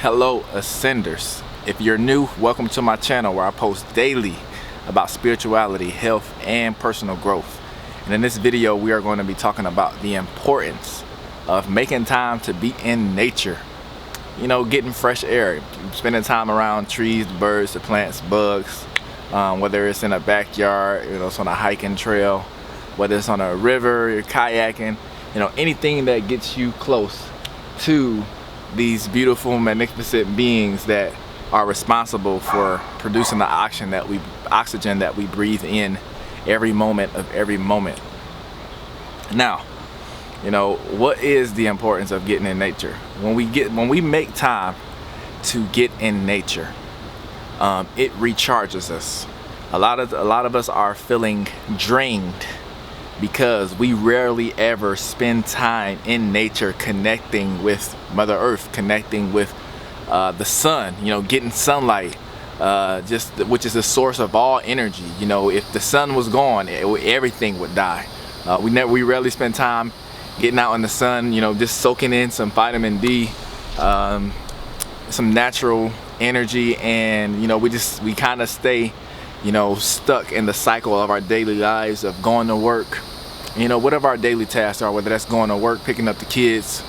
Hello Ascenders. If you're new, welcome to my channel where I post daily about spirituality, health, and personal growth. And in this video we are going to be talking about the importance of making time to be in nature. You know, getting fresh air, spending time around trees, birds, the plants, bugs, whether it's in a backyard, you know, it's on a hiking trail, whether it's on a river, you're kayaking, you know, anything that gets you close to these beautiful, magnificent beings that are responsible for producing the oxygen that we breathe in every moment of every moment. Now, you know, what is the importance of getting in nature? When we make time to get in nature, it recharges us. A lot of us are feeling drained because we rarely ever spend time in nature connecting with Mother Earth, connecting with the sun, you know, getting sunlight, which is the source of all energy. You know, if the sun was gone, everything would die. We rarely spend time getting out in the sun, you know, just soaking in some vitamin D, some natural energy, and you know, we kind of stay, you know, stuck in the cycle of our daily lives of going to work, you know, whatever our daily tasks are, whether that's going to work, picking up the kids,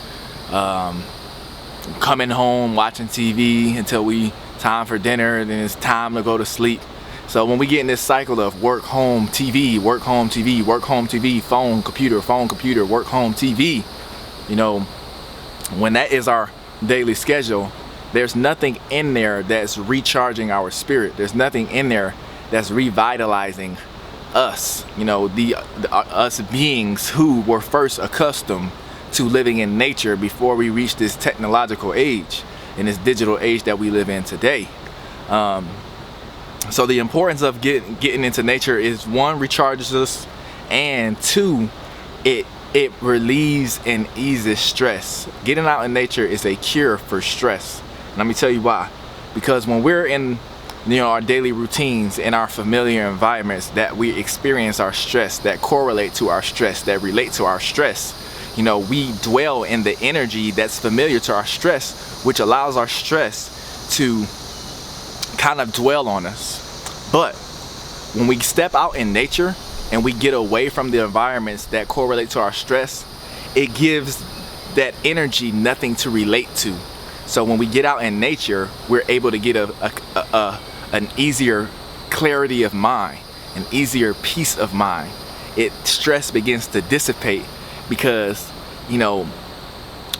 coming home, watching TV until time for dinner, and then it's time to go to sleep. So when we get in this cycle of work, home, TV, work, home, TV, work, home, TV, phone, computer, work, home, TV, you know, when that is our daily schedule, there's nothing in there that's recharging our spirit. There's nothing in there that's revitalizing us, you know, us beings who were first accustomed to living in nature before we reach this technological age and this digital age that we live in today. So the importance of getting into nature is, one, recharges us, and two, it relieves and eases stress. Getting out in nature is a cure for stress. Let me tell you why. Because when we're in, you know, our daily routines, in our familiar environments, that we experience our stress, that correlate to our stress, that relate to our stress, you know, we dwell in the energy that's familiar to our stress, which allows our stress to kind of dwell on us. But when we step out in nature and we get away from the environments that correlate to our stress, it gives that energy nothing to relate to. So when we get out in nature, we're able to get an easier clarity of mind, an easier peace of mind. Stress begins to dissipate because, you know,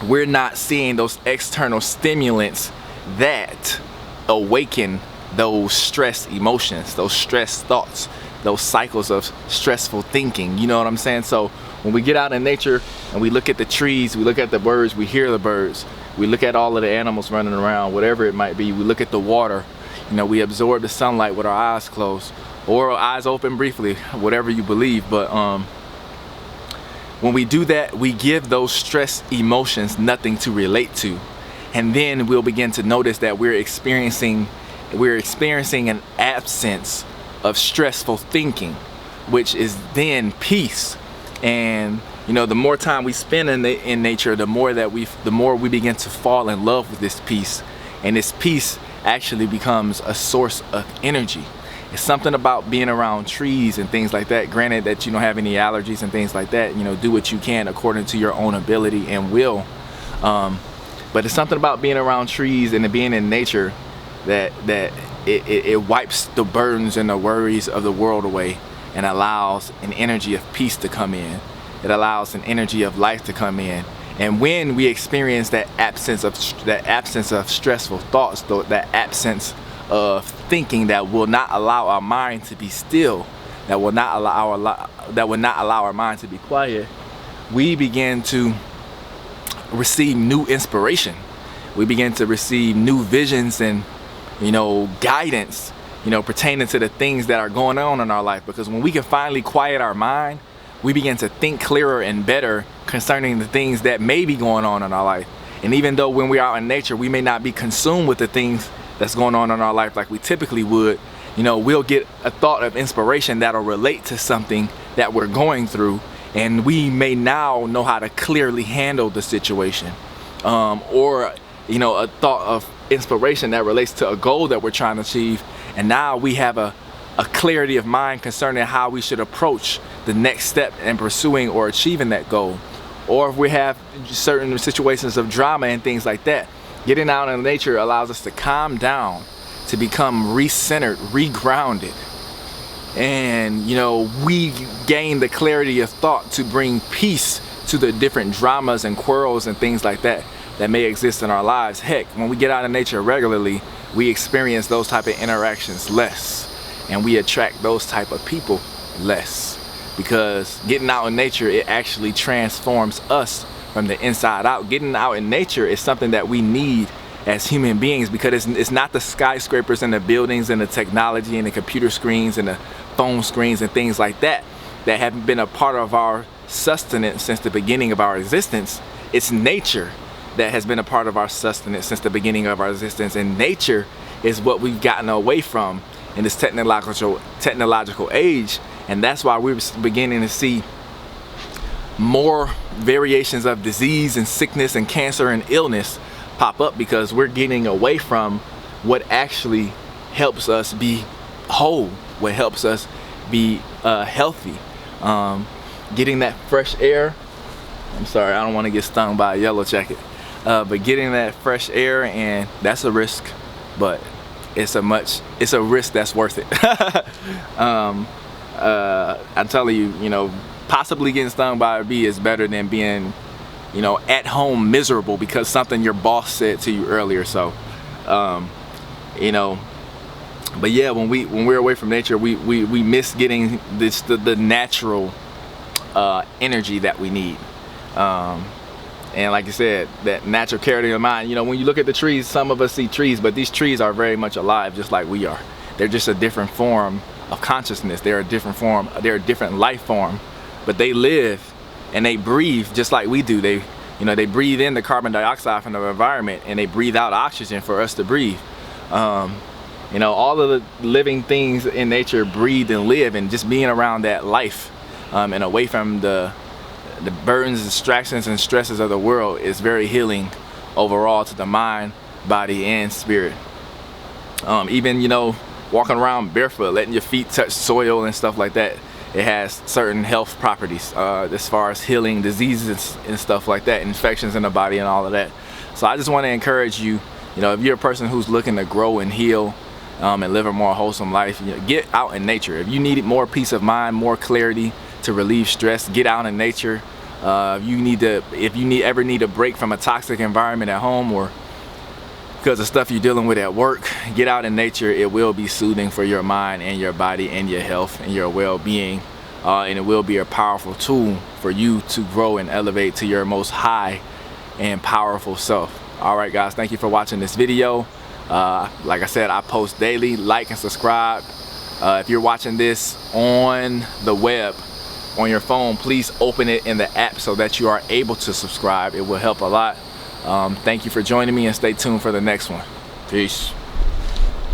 we're not seeing those external stimulants that awaken those stress emotions, those stress thoughts, those cycles of stressful thinking. You know what I'm saying? So when we get out in nature and we look at the trees, we look at the birds, we hear the birds, we look at all of the animals running around, whatever it might be, we look at the water, you know, we absorb the sunlight with our eyes closed or our eyes open briefly, whatever you believe. But when we do that, we give those stress emotions nothing to relate to, and then we'll begin to notice that we're experiencing an absence of stressful thinking, which is then peace. And you know, the more time we spend in nature, the more we begin to fall in love with this peace, and this peace actually becomes a source of energy. It's something about being around trees and things like that. Granted that you don't have any allergies and things like that, you know, do what you can according to your own ability and will. But it's something about being around trees and being in nature that it wipes the burdens and the worries of the world away and allows an energy of peace to come in. It allows an energy of life to come in. And when we experience that absence of stressful thoughts, that absence of thinking that will not allow our mind to be still, that will not allow our mind to be quiet, we begin to receive new inspiration. We begin to receive new visions and, you know, guidance, you know, pertaining to the things that are going on in our life. Because when we can finally quiet our mind, we begin to think clearer and better concerning the things that may be going on in our life. And even though when we're out in nature, we may not be consumed with the things that's going on in our life like we typically would, you know, we'll get a thought of inspiration that'll relate to something that we're going through, and we may now know how to clearly handle the situation. Or a thought of inspiration that relates to a goal that we're trying to achieve, and now we have a clarity of mind concerning how we should approach the next step in pursuing or achieving that goal. Or if we have certain situations of drama and things like that, getting out in nature allows us to calm down, to become re-centered, re-grounded. And we gain the clarity of thought to bring peace to the different dramas and quarrels and things like that may exist in our lives. Heck, when we get out in nature regularly, we experience those type of interactions less, and we attract those type of people less, because getting out in nature, it actually transforms us from the inside out. Getting out in nature is something that we need as human beings, because it's not the skyscrapers and the buildings and the technology and the computer screens and the phone screens and things like that have been a part of our sustenance since the beginning of our existence. It's nature that has been a part of our sustenance since the beginning of our existence, and nature is what we've gotten away from in this technological age. And that's why we're beginning to see more variations of disease and sickness and cancer and illness pop up, because we're getting away from what actually helps us be whole, what helps us be healthy. Getting that fresh air, I'm sorry, I don't want to get stung by a yellow jacket, but getting that fresh air, and that's a risk, but it's a risk that's worth it. I'm telling you, possibly getting stung by a bee is better than being at home miserable because something your boss said to you earlier. So but yeah, when we're away from nature, we miss getting the natural energy that we need. And like I said, that natural clarity of mind. When you look at the trees, some of us see trees, but these trees are very much alive, just like we are. They're just a different form of consciousness. They're a different life form, but they live and they breathe just like we do. They breathe in the carbon dioxide from the environment, and they breathe out oxygen for us to breathe. All of the living things in nature breathe and live, and just being around that life and away from the burdens, distractions, and stresses of the world is very healing overall to the mind, body, and spirit. Even walking around barefoot, letting your feet touch soil and stuff like that, it has certain health properties as far as healing diseases and stuff like that, infections in the body and all of that. So I just want to encourage you, if you're a person who's looking to grow and heal and live a more wholesome life, get out in nature. If you need more peace of mind, more clarity to relieve stress, get out in nature. If you ever need a break from a toxic environment at home, or because of stuff you're dealing with at work, get out in nature. It will be soothing for your mind and your body and your health and your well-being, and it will be a powerful tool for you to grow and elevate to your most high and powerful self. Alright guys, thank you for watching this video. Like I said, I post daily. Like and subscribe. If you're watching this on the web, on your phone, please open it in the app so that you are able to subscribe. It will help a lot. Thank you for joining me, and stay tuned for the next one. Peace.